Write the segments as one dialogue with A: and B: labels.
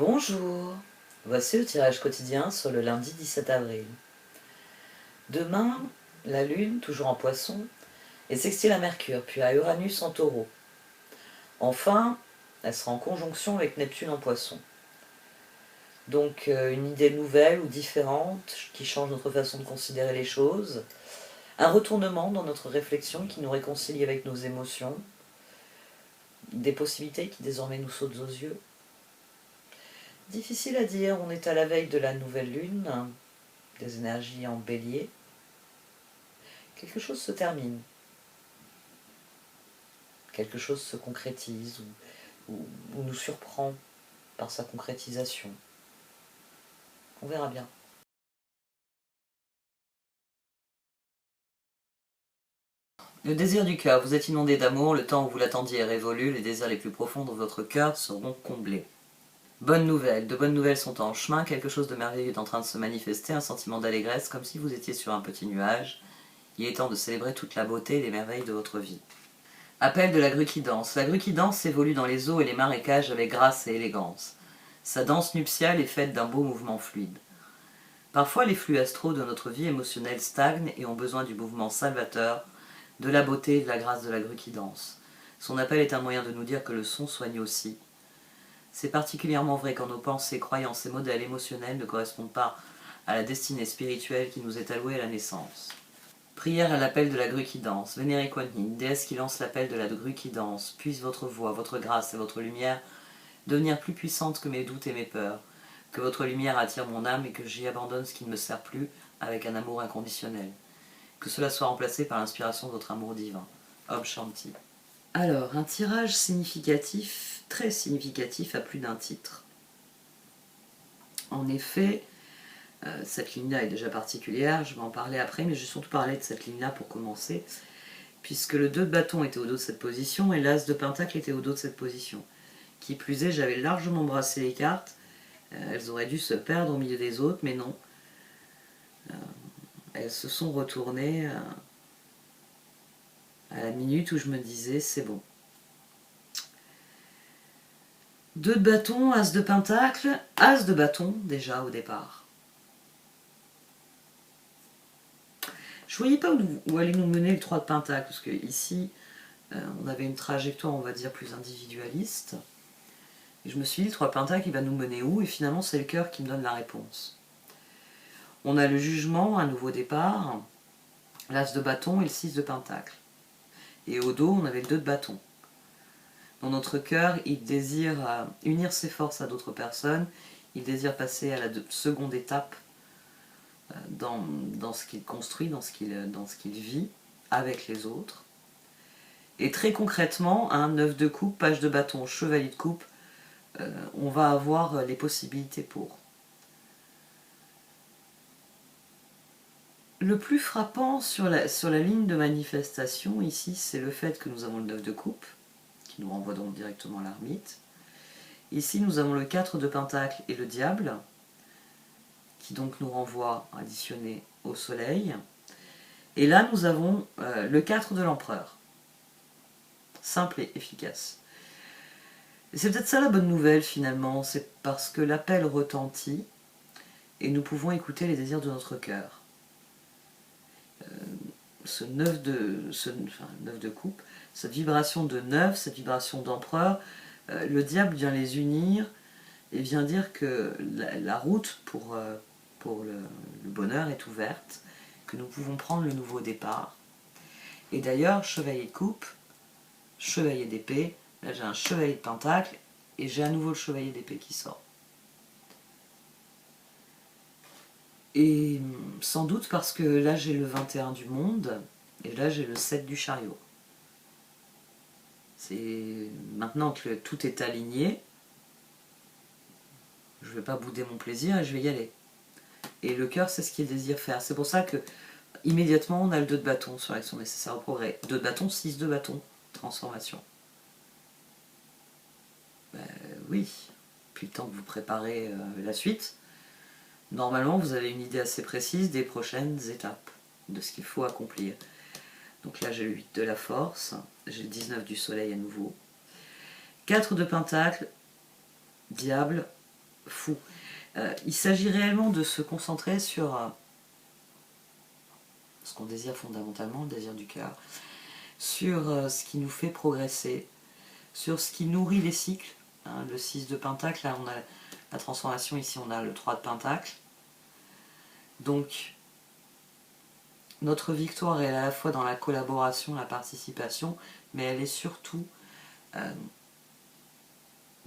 A: Bonjour, voici le tirage quotidien sur le lundi 17 avril. Demain, la Lune, toujours en Poisson, est sextile à Mercure, puis à Uranus en Taureau. Enfin, elle sera en conjonction avec Neptune en Poisson. Donc une idée nouvelle ou différente qui change notre façon de considérer les choses, un retournement dans notre réflexion qui nous réconcilie avec nos émotions, des possibilités qui désormais nous sautent aux yeux. Difficile à dire, on est à la veille de la nouvelle lune, des énergies en bélier. Quelque chose se termine, quelque chose se concrétise ou nous surprend par sa concrétisation. On verra bien. Le désir du cœur, vous êtes inondé d'amour, le temps où vous l'attendiez est révolu, les désirs les plus profonds de votre cœur seront comblés. Bonne nouvelle, de bonnes nouvelles sont en chemin, quelque chose de merveilleux est en train de se manifester, un sentiment d'allégresse comme si vous étiez sur un petit nuage. Il est temps de célébrer toute la beauté et les merveilles de votre vie. Appel de la grue qui danse. La grue qui danse évolue dans les eaux et les marécages avec grâce et élégance. Sa danse nuptiale est faite d'un beau mouvement fluide. Parfois, les flux astraux de notre vie émotionnelle stagnent et ont besoin du mouvement salvateur, de la beauté et de la grâce de la grue qui danse. Son appel est un moyen de nous dire que le son soigne aussi. C'est particulièrement vrai quand nos pensées, croyances et modèles émotionnels ne correspondent pas à la destinée spirituelle qui nous est allouée à la naissance. Prière à l'appel de la grue qui danse. Vénérée Kuan Yin, déesse qui lance l'appel de la grue qui danse, puisse votre voix, votre grâce et votre lumière devenir plus puissante que mes doutes et mes peurs. Que votre lumière attire mon âme et que j'y abandonne ce qui ne me sert plus avec un amour inconditionnel. Que cela soit remplacé par l'inspiration de votre amour divin. Om Shanti. Alors, un tirage significatif, très significatif à plus d'un titre. En effet, cette ligne-là est déjà particulière, je vais en parler après, mais je vais surtout parler de cette ligne-là pour commencer, puisque le 2 de bâton était au dos de cette position et l'as de pentacle était au dos de cette position. Qui plus est, j'avais largement brassé les cartes, elles auraient dû se perdre au milieu des autres, mais non. Elles se sont retournées à la minute où je me disais c'est bon. 2 de bâton, as de pentacle, as de bâton déjà au départ. Je voyais pas où allait nous mener le 3 de pentacle, parce que ici, on avait une trajectoire, on va dire, plus individualiste. Et je me suis dit, le 3 de pentacle, il va nous mener où? Et finalement, c'est le cœur qui me donne la réponse. On a le jugement, un nouveau départ, l'as de bâton et le 6 de pentacle. Et au dos, on avait le 2 de bâton. Dans notre cœur, il désire unir ses forces à d'autres personnes, il désire passer à la seconde étape dans ce qu'il construit, dans ce qu'il vit avec les autres. Et très concrètement, un 9 de coupe, page de bâton, chevalier de coupe, on va avoir les possibilités pour. Le plus frappant sur la ligne de manifestation ici, c'est le fait que nous avons le 9 de coupe, qui nous renvoie donc directement à l'ermite. Ici, nous avons le 4 de pentacle et le diable, qui donc nous renvoie additionné au soleil. Et là, nous avons le 4 de l'empereur. Simple et efficace. Et c'est peut-être ça la bonne nouvelle finalement, c'est parce que l'appel retentit et nous pouvons écouter les désirs de notre cœur. Ce 9 de coupe, cette vibration de 9, cette vibration d'empereur, le diable vient les unir et vient dire que la route pour le bonheur est ouverte, que nous pouvons prendre le nouveau départ. Et d'ailleurs, chevalier de coupe, chevalier d'épée, là j'ai un chevalier de pentacle et j'ai à nouveau le chevalier d'épée qui sort. Et sans doute parce que là j'ai le 21 du monde et là j'ai le 7 du chariot. C'est maintenant que tout est aligné, je ne vais pas bouder mon plaisir et je vais y aller. Et le cœur, c'est ce qu'il désire faire. C'est pour ça que immédiatement on a le 2 de bâton sur l'action nécessaire au progrès. 2 de bâton, 6 de bâton, transformation. Oui, puis le temps que vous préparez la suite, normalement vous avez une idée assez précise des prochaines étapes, de ce qu'il faut accomplir. Donc là j'ai le 8 de la force, j'ai le 19 du soleil à nouveau. 4 de pentacle, diable, fou. Il s'agit réellement de se concentrer sur ce qu'on désire fondamentalement, le désir du cœur, sur ce qui nous fait progresser, sur ce qui nourrit les cycles. Hein, le 6 de Pentacle, là on a la transformation, ici on a le 3 de Pentacle. Donc notre victoire est à la fois dans la collaboration, la participation, mais elle est surtout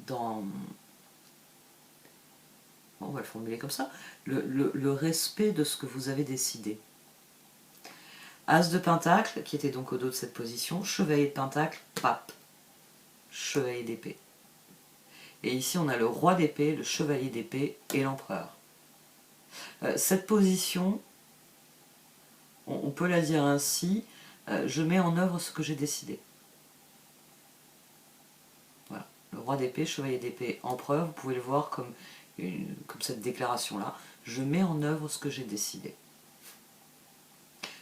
A: dans... Bon, on va le formuler comme ça, le respect de ce que vous avez décidé. As de Pentacle, qui était donc au dos de cette position, Chevalier de Pentacle, pape, Chevalier d'épée. Et ici on a le Roi d'épée, le Chevalier d'épée et l'Empereur. Cette position, on peut la dire ainsi, je mets en œuvre ce que j'ai décidé. Voilà. Le Roi d'épée, Chevalier d'épée, Empereur, vous pouvez le voir comme cette déclaration-là. Je mets en œuvre ce que j'ai décidé.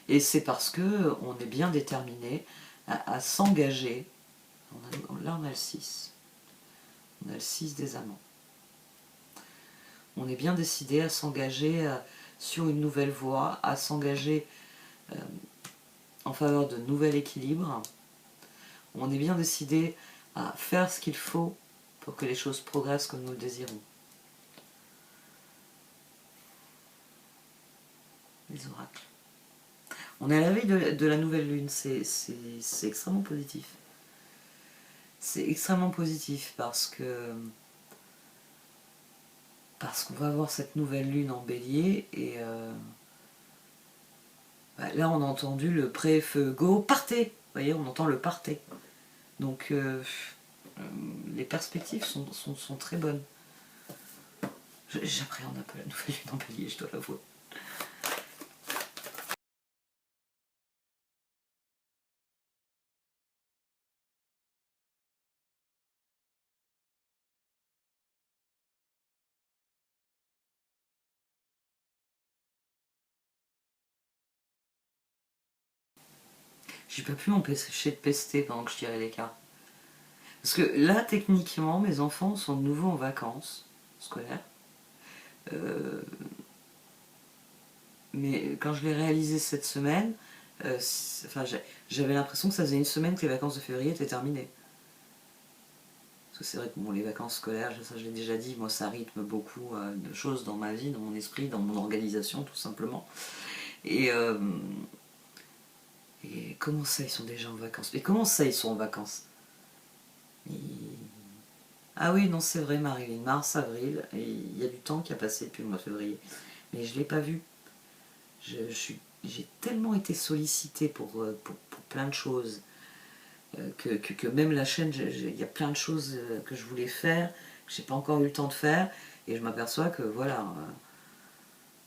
A: Et c'est parce qu'on est bien déterminé à s'engager. Là on a le 6. On a le 6 des amants. On est bien décidé à s'engager sur une nouvelle voie, à s'engager en faveur de nouvel équilibre. On est bien décidé à faire ce qu'il faut pour que les choses progressent comme nous le désirons. Les oracles. On est à la veille de la nouvelle lune, c'est extrêmement positif. C'est extrêmement positif parce qu'on va avoir cette nouvelle lune en bélier et là on a entendu le pré-feu go, partez. Vous voyez, on entend le partez. Donc les perspectives sont très bonnes. J'appréhende un peu la nouvelle lune en bélier, je dois l'avouer. J'ai pas pu m'empêcher de pester pendant que je tirais les cartes. Parce que là, techniquement, mes enfants sont de nouveau en vacances scolaires. Mais quand je l'ai réalisé cette semaine, j'avais l'impression que ça faisait une semaine que les vacances de février étaient terminées. Parce que c'est vrai que bon, les vacances scolaires, ça je l'ai déjà dit, moi ça rythme beaucoup de choses dans ma vie, dans mon esprit, dans mon organisation tout simplement. Et comment ça, ils sont déjà en vacances? Mais comment ça, ils sont en vacances? Ah oui, non, c'est vrai, Marilyn, mars, avril, et il y a du temps qui a passé depuis le mois de février. Mais je ne l'ai pas vu. J'ai tellement été sollicitée pour plein de choses que même la chaîne, il y a plein de choses que je voulais faire, que j'ai pas encore eu le temps de faire, et je m'aperçois que voilà,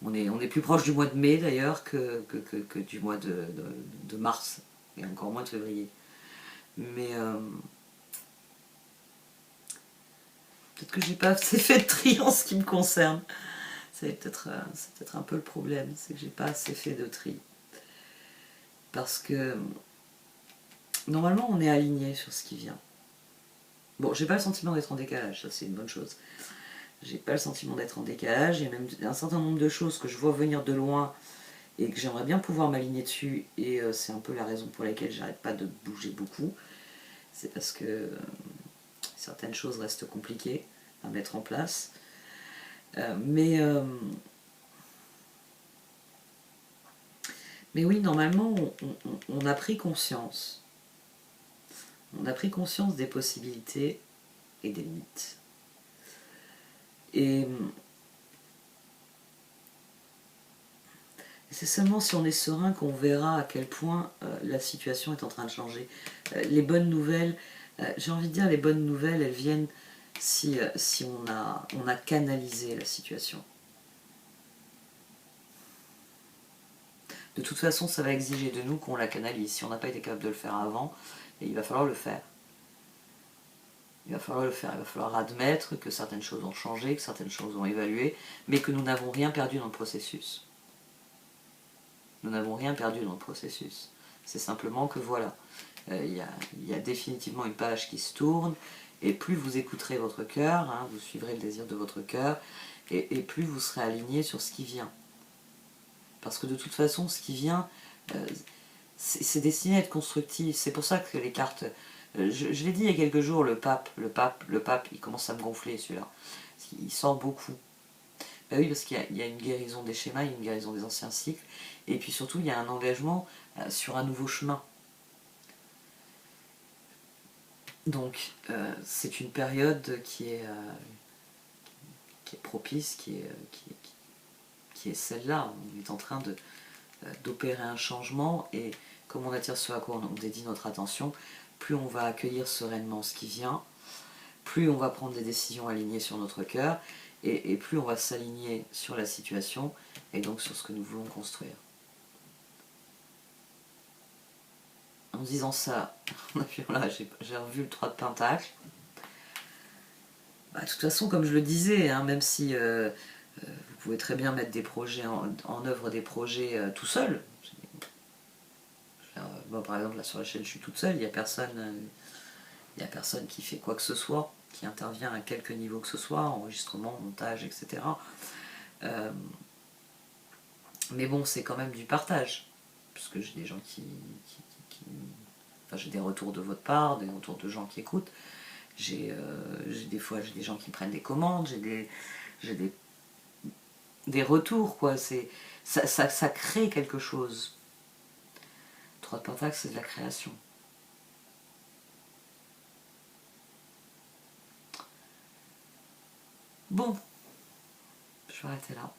A: on est plus proche du mois de mai d'ailleurs que du mois de mars, et encore moins de février. Mais peut-être que j'ai pas assez fait de tri en ce qui me concerne. C'est peut-être un peu le problème, c'est que j'ai pas assez fait de tri. Parce que normalement on est aligné sur ce qui vient. Bon, j'ai pas le sentiment d'être en décalage, ça c'est une bonne chose. J'ai pas le sentiment d'être en décalage, il y a même un certain nombre de choses que je vois venir de loin et que j'aimerais bien pouvoir m'aligner dessus, et c'est un peu la raison pour laquelle j'arrête pas de bouger beaucoup. C'est parce que certaines choses restent compliquées à mettre en place. Mais oui, normalement, on a pris conscience. On a pris conscience des possibilités et des limites. Et c'est seulement si on est serein qu'on verra à quel point la situation est en train de changer. Les bonnes nouvelles, j'ai envie de dire, les bonnes nouvelles, elles viennent si on a canalisé la situation. De toute façon, ça va exiger de nous qu'on la canalise. Si on n'a pas été capable de le faire avant, il va falloir le faire. Il va falloir le faire, il va falloir admettre que certaines choses ont changé, que certaines choses ont évolué, mais que nous n'avons rien perdu dans le processus. Nous n'avons rien perdu dans le processus. C'est simplement que voilà, il y a définitivement une page qui se tourne, Et plus vous écouterez votre cœur, hein, vous suivrez le désir de votre cœur, et plus vous serez aligné sur ce qui vient. Parce que de toute façon, ce qui vient, c'est destiné à être constructif. C'est pour ça que les cartes... je l'ai dit il y a quelques jours, le pape, il commence à me gonfler celui-là. Il sort beaucoup. Ben oui, parce qu'il y a une guérison des schémas, il y a une guérison des anciens cycles, et puis surtout, il y a un engagement sur un nouveau chemin. Donc, c'est une période qui est propice, qui est celle-là. On est en train d'opérer un changement, et comme on attire ce à quoi on dédie notre attention, plus on va accueillir sereinement ce qui vient, plus on va prendre des décisions alignées sur notre cœur, et plus on va s'aligner sur la situation, et donc sur ce que nous voulons construire. En disant ça, voilà, j'ai revu le 3 de Pentacle. Bah, de toute façon, comme je le disais, hein, même si vous pouvez très bien mettre des projets en œuvre, des projets tout seul. Moi, par exemple, là sur la chaîne, je suis toute seule, il n'y a personne qui fait quoi que ce soit, qui intervient à quelque niveau que ce soit, enregistrement, montage, etc. Mais bon, c'est quand même du partage, puisque j'ai des gens enfin, j'ai des retours de votre part, des retours de gens qui écoutent. Des fois, j'ai des gens qui prennent des commandes, j'ai des retours, quoi. Ça crée quelque chose. 3 de Pentacle, c'est de la création. Bon, je vais arrêter là.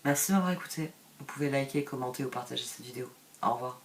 A: Merci de m'avoir écouté. Vous pouvez liker, commenter ou partager cette vidéo. Au revoir.